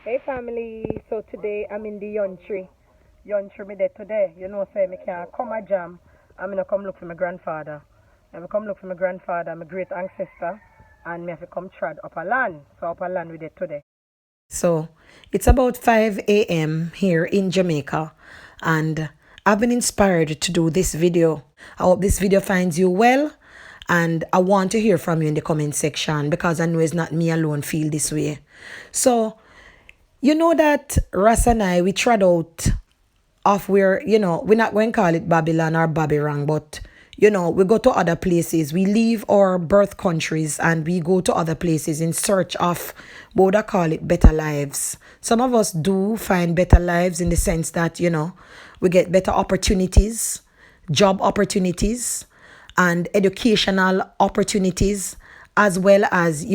Hey family, so today I'm in the country. Country me there today. You know, say me can't come a jam. I'm gonna come look for my grandfather. I'm gonna come look for my grandfather, my great ancestor, and me have to come trad up a land. So up a land with it today. So it's about 5 a.m. here in Jamaica, and I've been inspired to do this video. I hope this video finds you well, and I want to hear from you in the comment section because I know it's not me alone feel this way. So you know that Ras and I, we trod out of where, we're not going to call it Babylon or Babyrang, but, we go to other places. We leave our birth countries and we go to other places in search of, what would I call it, better lives. Some of us do find better lives in the sense that, we get better opportunities, job opportunities, and educational opportunities, as well as,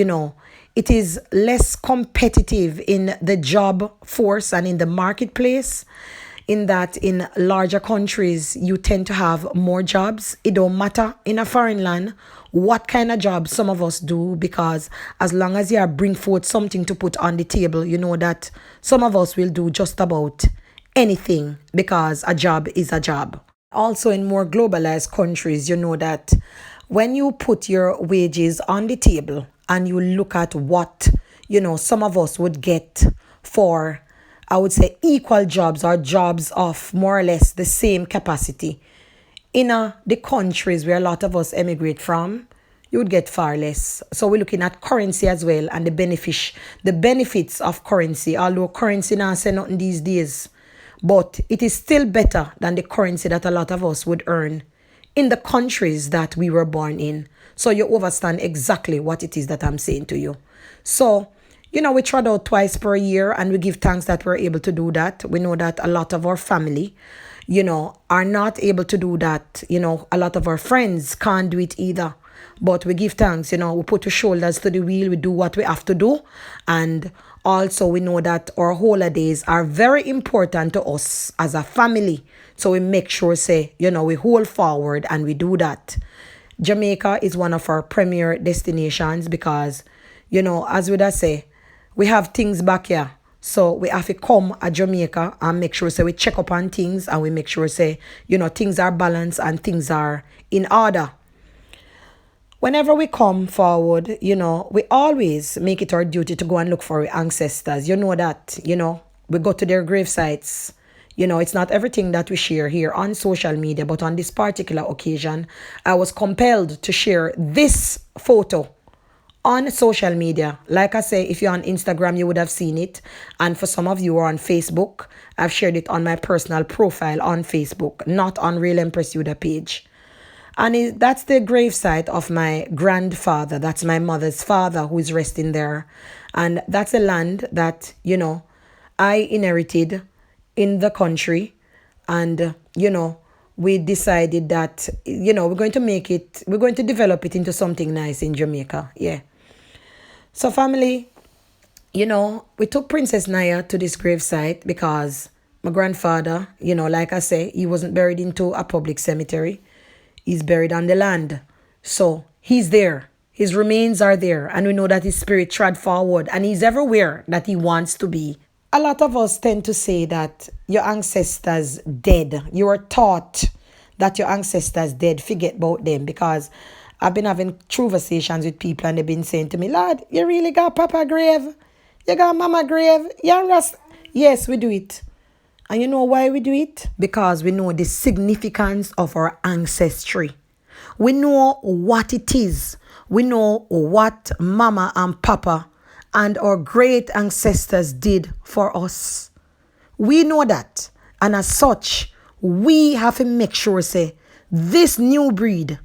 it is less competitive in the job force and in the marketplace, in that in larger countries you tend to have more jobs. It don't matter in a foreign land what kind of job some of us do, because as long as you bring forth something to put on the table, you know that some of us will do just about anything, because a job is a job. Also, in more globalized countries, you know that when you put your wages on the table and you look at what, some of us would get for, I would say, equal jobs or jobs of more or less the same capacity in the countries where a lot of us emigrate from, you would get far less. So we're looking at currency as well, and the benefits of currency, although currency now say nothing these days, but it is still better than the currency that a lot of us would earn in the countries that we were born in. So you understand exactly what it is that I'm saying to you. So, we trot out twice per year and we give thanks that we're able to do that. We know that a lot of our family, are not able to do that. A lot of our friends can't do it either. But we give thanks, we put our shoulders to the wheel, we do what we have to do. And also we know that our holidays are very important to us as a family. So we make sure, we hold forward and we do that. Jamaica is one of our premier destinations because, as would I say, we have things back here. So we have to come at Jamaica and make sure we check up on things, and we make sure things are balanced and things are in order. Whenever we come forward, we always make it our duty to go and look for our ancestors. You know that, we go to their grave sites. It's not everything that we share here on social media, but on this particular occasion, I was compelled to share this photo on social media. Like I say, if you're on Instagram, you would have seen it. And for some of you who are on Facebook, I've shared it on my personal profile on Facebook, not on Real Empress Yuda page. And that's the gravesite of my grandfather. That's my mother's father who is resting there. And that's a land that, I inherited in the country. And, we decided that, we're going to develop it into something nice in Jamaica. Yeah. So family, we took Princess Naya to this gravesite because my grandfather, like I say, he wasn't buried into a public cemetery. He's buried on the land. So he's there. His remains are there. And we know that his spirit trod forward and he's everywhere that he wants to be. A lot of us tend to say that your ancestors dead. You were taught that your ancestors dead. Forget about them, because I've been having conversations with people and they've been saying to me, Lord, you really got Papa grave? You got Mama grave? Yes, we do it. And you know why we do it? Because we know the significance of our ancestry. We know what it is. We know what Mama and Papa and our great ancestors did for us. We know that. And as such, we have to make sure, this new breed,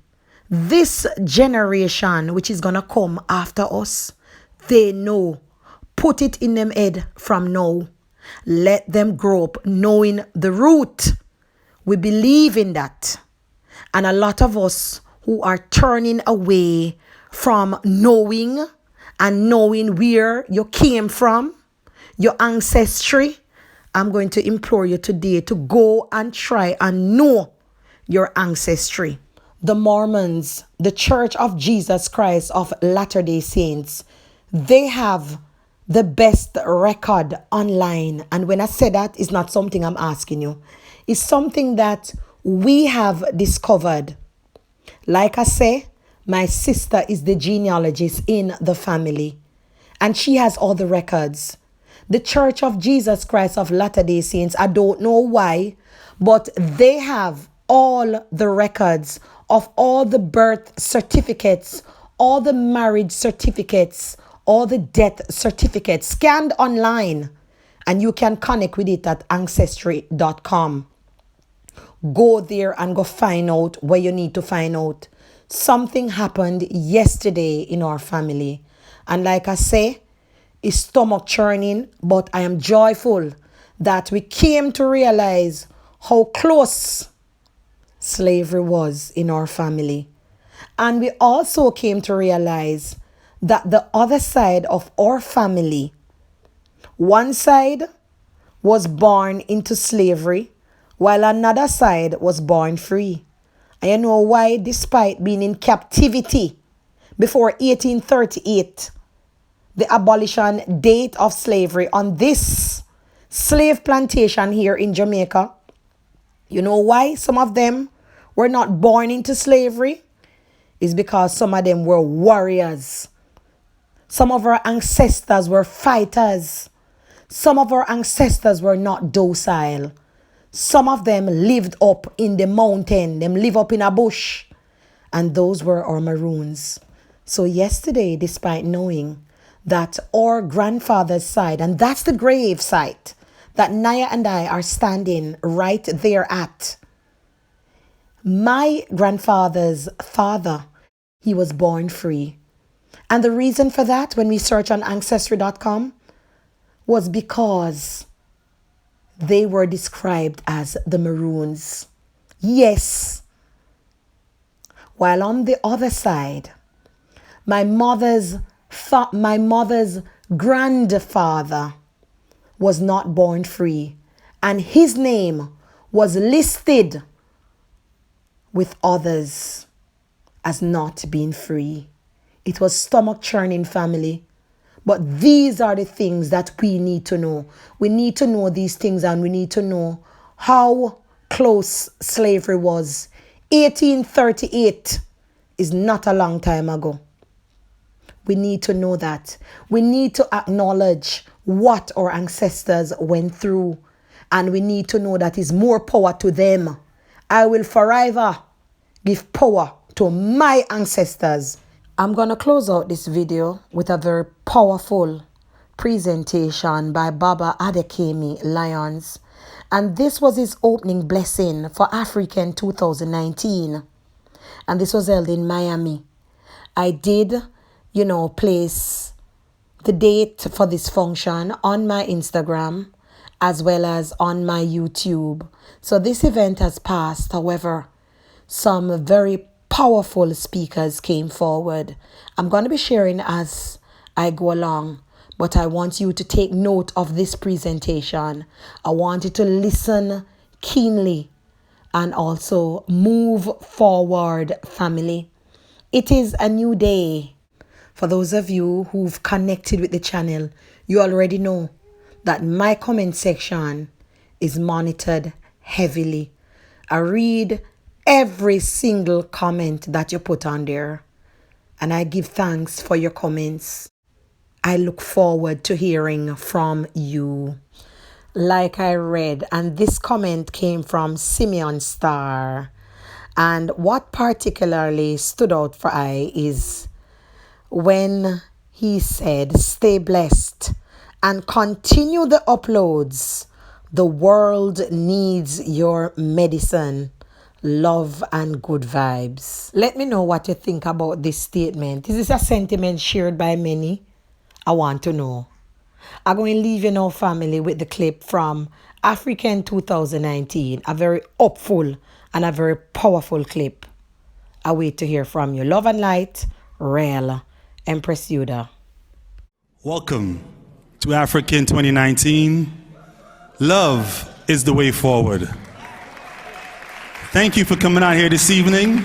this generation which is going to come after us, they know. Put it in them head from now. Let them grow up knowing the root. We believe in that. And a lot of us who are turning away from knowing and knowing where you came from, your ancestry, I'm going to implore you today to go and try and know your ancestry. The Mormons, the Church of Jesus Christ of Latter-day Saints, they have the best record online. And when I say that, it's not something I'm asking you. It's something that we have discovered. Like I say, my sister is the genealogist in the family, and she has all the records. The Church of Jesus Christ of Latter-day Saints, I don't know why, but they have all the records of all the birth certificates, all the marriage certificates, all the death certificates scanned online, and you can connect with it at ancestry.com. Go there and go find out where you need to find out. Something happened yesterday in our family, and like I say, it's stomach churning, but I am joyful that we came to realize how close slavery was in our family. And we also came to realize that the other side of our family, one side was born into slavery, while another side was born free. And you know why? Despite being in captivity before 1838, the abolition date of slavery on this slave plantation here in Jamaica, you know why some of them were not born into slavery? It's because some of them were warriors. Some of our ancestors were fighters. Some of our ancestors were not docile. Some of them lived up in the mountain. Them live up in a bush. And those were our maroons. So yesterday, despite knowing that our grandfather's side, and that's the grave site that Naya and I are standing right there at. My grandfather's father, he was born free. And the reason for that, when we search on ancestry.com, was because they were described as the maroons. Yes. While on the other side, my mother's grandfather was not born free, and his name was listed with others as not being free. It was stomach churning, family. But these are the things that we need to know. We need to know these things, and we need to know how close slavery was. 1838 is not a long time ago. We need to know that. We need to acknowledge what our ancestors went through. And we need to know that is more power to them. I will forever give power to my ancestors. I'm going to close out this video with a very powerful presentation by Baba Adekemi Lyons. And this was his opening blessing for Afrikin 2019. And this was held in Miami. I did place the date for this function on my Instagram as well as on my YouTube. So this event has passed. However, some very powerful speakers came forward. I'm going to be sharing as I go along, but I want you to take note of this presentation. I want you to listen keenly and also move forward, family. It is a new day. For those of you who've connected with the channel, you already know that my comment section is monitored heavily. I read every single comment that you put on there, and I give thanks for your comments. I look forward to hearing from you. Like I read, and this comment came from Simeon Star, and what particularly stood out for I is when he said, "Stay blessed and continue the uploads. The world needs your medicine. Love and good vibes." Let me know what you think about this statement. Is this a sentiment shared by many? I want to know. I'm going to leave you now, family, with the clip from Afrikin 2019. A very hopeful and a very powerful clip. I wait to hear from you. Love and light, Real Empress Yuda. Welcome to Afrikin 2019. Love is the way forward. Thank you for coming out here this evening.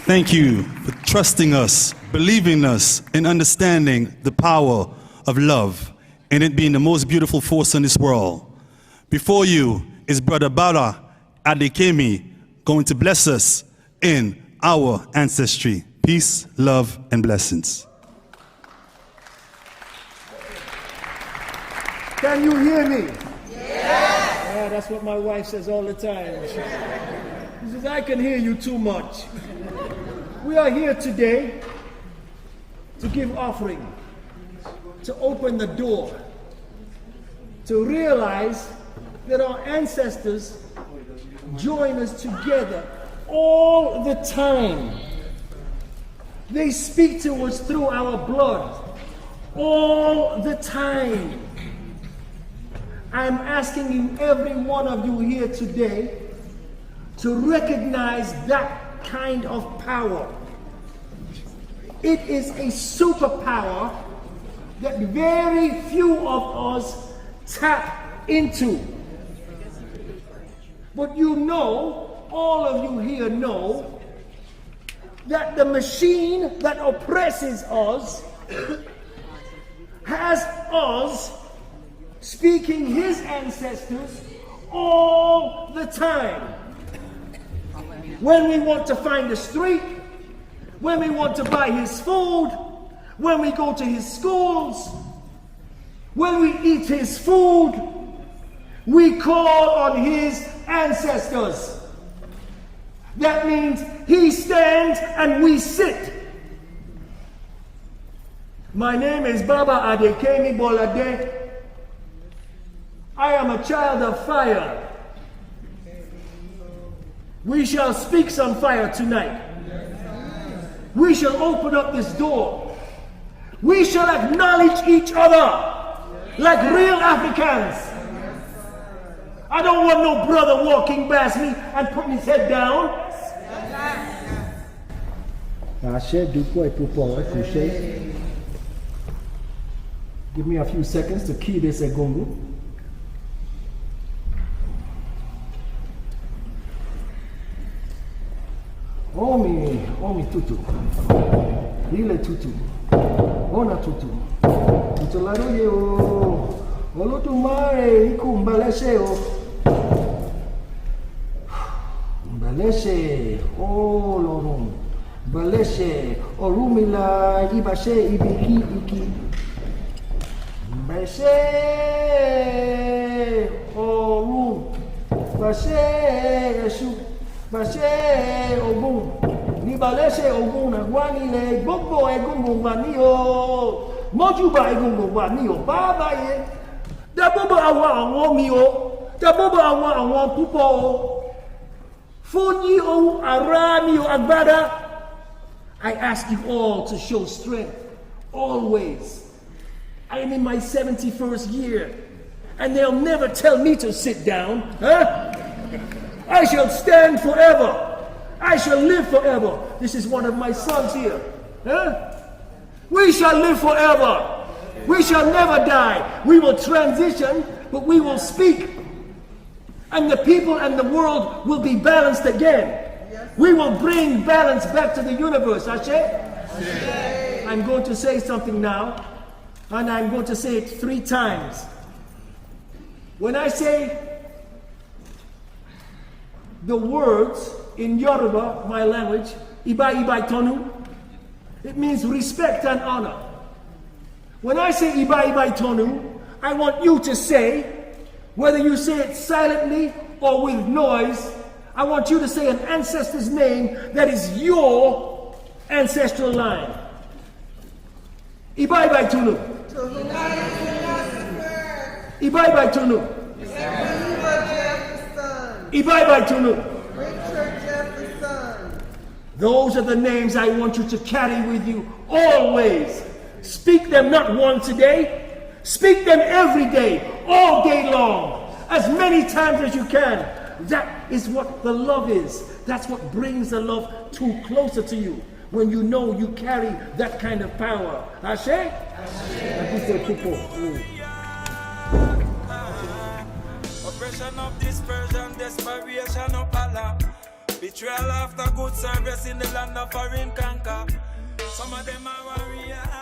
Thank you for trusting us, believing us, and understanding the power of love and it being the most beautiful force in this world. Before you is Brother Bala Adekemi going to bless us in our ancestry. Peace, love, and blessings. Can you hear me? Yeah, that's what my wife says all the time. She says, I can hear you too much. We are here today to give offering, to open the door, to realize that our ancestors join us together all the time. They speak to us through our blood all the time. I'm asking you, every one of you here today, to recognize that kind of power. It is a superpower that very few of us tap into. But you know, all of you here know, that the machine that oppresses us has us speaking his ancestors all the time. When we want to find a street, when we want to buy his food, when we go to his schools, when we eat his food, we call on his ancestors. That means he stands and we sit. My name is Baba Adekemi Bolade. I am a child of fire. We shall speak some fire tonight. We shall open up this door. We shall acknowledge each other like real Africans. I don't want no brother walking past me and putting his head down. Give me a few seconds to key this egungu. Omi tutu. Ile tutu. Ona tutu. Tutularo ye o. Olódùmarè iku mbalese o. Mbalese o lorun. Mbalese orumila ibase ibiki iki. Mbalese oru. Base esu. Base ogun. Ni balese ogun na gwani le gbogbo egungun wa ni o. Mojuba egungun wa ni o. Baba ye. Dabobo àwọn mi o. Dabobo àwọn púpọ̀ o. Funi o ara mi o agbada. I ask you all to show strength. Always. I am in my 71st year. And they'll never tell me to sit down. Huh? I shall stand forever. I shall live forever. This is one of my sons here. Huh? We shall live forever. We shall never die. We will transition, but we will speak. And the people and the world will be balanced again. We will bring balance back to the universe. Ashe? I'm going to say something now, and I'm going to say it 3 times. When I say the words in Yoruba, my language, Iba Iba Tonu, it means respect and honor. When I say Iba Iba Tonu, I want you to say, whether you say it silently or with noise, I want you to say an ancestor's name that is your ancestral line. Iba Iba Tonu. Iba Iba Tonu. Iba Iba Tonu. Those are the names I want you to carry with you always. Speak them not once a day. Speak them every day, all day long, as many times as you can. That is what the love is. That's what brings the love closer to you, when you know you carry that kind of power. Ashe? Ashe. People. Oppression of dispersion, desperation of Allah. Betrayal after good service in the land of foreign conquer. Some of them are warriors.